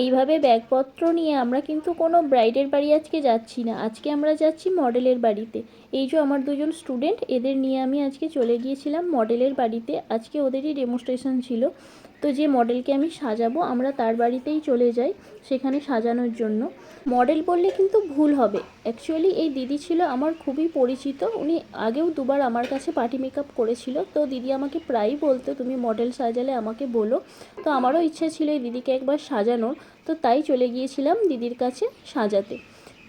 এইভাবে ব্যাগপত্র নিয়ে আমরা কিন্তু কোনো ব্রাইডের বাড়ি আজকে যাচ্ছি না, আজকে আমরা যাচ্ছি মডেলের বাড়িতে। এই যে আমার দুজন স্টুডেন্ট, এদের নিয়ে আমি আজকে চলে গিয়েছিলাম মডেলের বাড়িতে। আজকে ওদেরই ডেমনস্ট্রেশন ছিল। তো যে মডেলকে আমি সাজাবো আমরা তার বাড়িতেই চলে যাই সেখানে সাজানোর জন্য। মডেল বললে কিন্তু ভুল হবে, অ্যাকচুয়ালি এই দিদি ছিল আমার খুবই পরিচিত। উনি আগেও দুবার আমার কাছে পার্টি মেকআপ করেছিল। তো দিদি আমাকে প্রায়ই বলতো তুমি মডেল সাজালে আমাকে বলো। তো আমারও ইচ্ছা ছিল এই দিদিকে একবার সাজানোর, তো তাই চলে গিয়েছিলাম দিদির কাছে সাজাতে।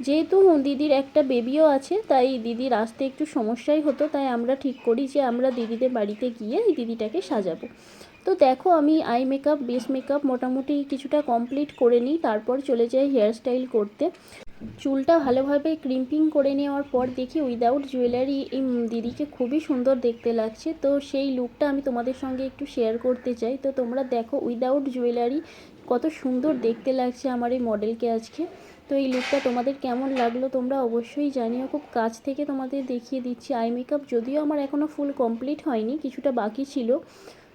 যেহেতু দিদির একটা বেবিও আছে, তাই দিদির আসতে একটু সমস্যাই হতো, তাই আমরা ঠিক করি যে আমরা দিদিদের বাড়িতে গিয়ে এই দিদিটাকে সাজাবো। তো দেখো আমি আই মেকআপ, বেস মেকআপ মোটামুটি কিছুটা কমপ্লিট করে নিই, তারপর চলে যাই হেয়ার স্টাইল করতে। চুলটা ভালোভাবে ক্রিম্পিং করে নেওয়ার পর দেখি উইদাউট জুয়েলারি এই দিদিকে খুবই সুন্দর দেখতে লাগছে। তো সেই লুকটা আমি তোমাদের সঙ্গে একটু শেয়ার করতে চাই। তো তোমরা দেখো উইদাউট জুয়েলারি কত সুন্দর দেখতে লাগছে আমার এই মডেলকে আজকে। তো এই লুকটা তোমাদের কেমন লাগলো তোমরা অবশ্যই জানিও। খুব কাছ থেকে তোমাদের দেখিয়ে দিচ্ছি। আই মেকআপ যদিও আমার এখনও ফুল কমপ্লিট হয়নি, কিছুটা বাকি ছিল।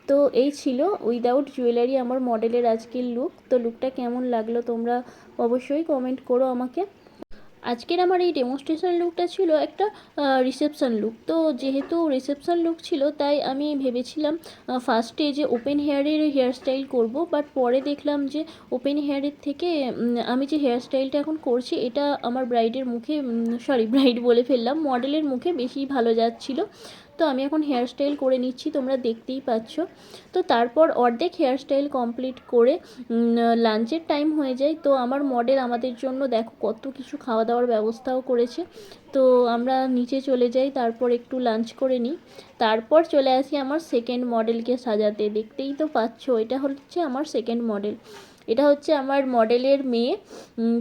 তো এই ছিল উইদাউট জুয়েলারি আমার মডেলের আজকের লুক। তো লুকটা কেমন লাগলো তোমরা অবশ্যই কমেন্ট করো আমাকে। আজকের আমার এই ডেমনস্ট্রেশন লুকটা ছিল একটা রিসেপশন লুক। তো যেহেতু রিসেপশন লুক ছিল তাই আমি ভেবেছিলাম ফার্স্টে যে ওপেন হেয়ারের হেয়ার স্টাইল করবো, বাট পরে দেখলাম যে ওপেন হেয়ারের থেকে আমি যে হেয়ার স্টাইলটা এখন করছি এটা আমার ব্রাইডের মুখে, ব্রাইড বলে ফেললাম, মডেলের মুখে বেশি ভালো যাচ্ছিলো। তো আমি এখন হেয়ার স্টাইল করে নিচ্ছি, তোমরা দেখতেই পাচ্ছ। তো তারপর অর্ধেক হেয়ার স্টাইল কমপ্লিট করে লাঞ্চের টাইম হয়ে যায়। তো আমার মডেল আমাদের জন্য দেখো কত কিছু খাওয়া দাওয়ার ব্যবস্থাও করেছে। তো আমরা নিচে চলে যাই, তারপর একটু লাঞ্চ করে নিই, তারপর চলে আসি আমার সেকেন্ড মডেলকে সাজাতে। দেখতেই তো পাচ্ছ এটা হচ্ছে আমার সেকেন্ড মডেল, এটা হচ্ছে আমার মডেলের মেয়ে।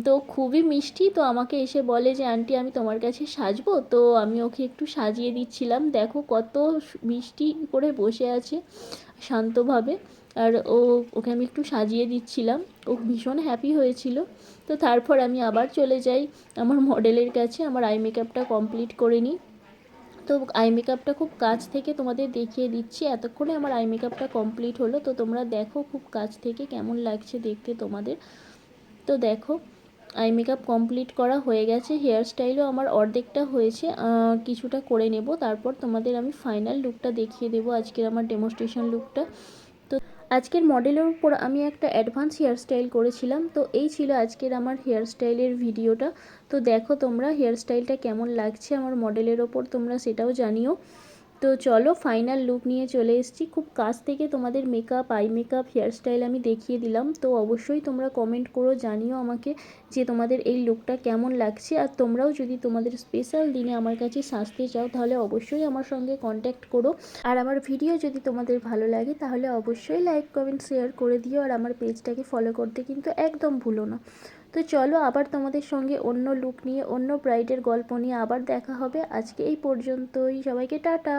তো খুবই মিষ্টি। তো আমাকে এসে বলে যে আন্টি আমি তোমার কাছে সাজবো। তো আমি ওকে একটু সাজিয়ে দিচ্ছিলাম, দেখো কত মিষ্টি করে বসে আছে শান্তভাবে। আর ওকে আমি একটু সাজিয়ে দিচ্ছিলাম, ও ভীষণ হ্যাপি হয়েছিল। তো তারপর আমি আবার চলে যাই আমার মডেলের কাছে, আমার আই মেকআপটা কমপ্লিট করে নিই। তো আই মেকআপটা খুব কাছ থেকে তোমাদের দেখিয়ে দিচ্ছি। এতক্ষণে আমার আই মেকআপটা কমপ্লিট হলো। তো তোমরা দেখো খুব কাছ থেকে কেমন লাগছে দেখতে তোমাদের। তো দেখো আই মেকআপ কমপ্লিট করা হয়ে গেছে, হেয়ার স্টাইলও আমার অর্ধেকটা হয়েছে, কিছুটা করে নেব, তারপর তোমাদের আমি ফাইনাল লুকটা দেখিয়ে দেবো, আজকের আমার ডেমনস্ট্রেশন লুকটা। তো আজকের মডেলের উপর আমি একটা অ্যাডভান্স হেয়ার স্টাইল করেছিলাম। তো এই ছিল আজকের আমার হেয়ার স্টাইলের ভিডিওটা। তো দেখো তোমরা হেয়ার স্টাইলটা কেমন লাগছে আমার মডেলের ওপর তোমরা সেটাও জানিও। তো চলো ফাইনাল লুক নিয়ে চলে এসেছি, খুব কাছ থেকে তোমাদের makeup, eye makeup, hairstyle আমি দেখিয়ে দিলাম। তো অবশ্যই তোমরা কমেন্ট করো, জানিও আমাকে যে তোমাদের এই লুকটা কেমন লাগছে। আর তোমরাও যদি তোমাদের স্পেশাল দিনে আমার কাছে সাজতে চাও তাহলে অবশ্যই আমার সঙ্গে কন্ট্যাক্ট করো। আর আমার ভিডিও যদি তোমাদের ভালো লাগে তাহলে অবশ্যই লাইক কমেন্ট শেয়ার করে দিও। আর আমার পেজটাকে ফলো করতে কিন্তু একদম ভুলো না। তো চলো আবার তোমাদের সঙ্গে অন্য লুক নিয়ে, অন্য ব্রাইডের গল্প নিয়ে আবার দেখা হবে। আজকে এই পর্যন্তই, সবাইকে টাটা।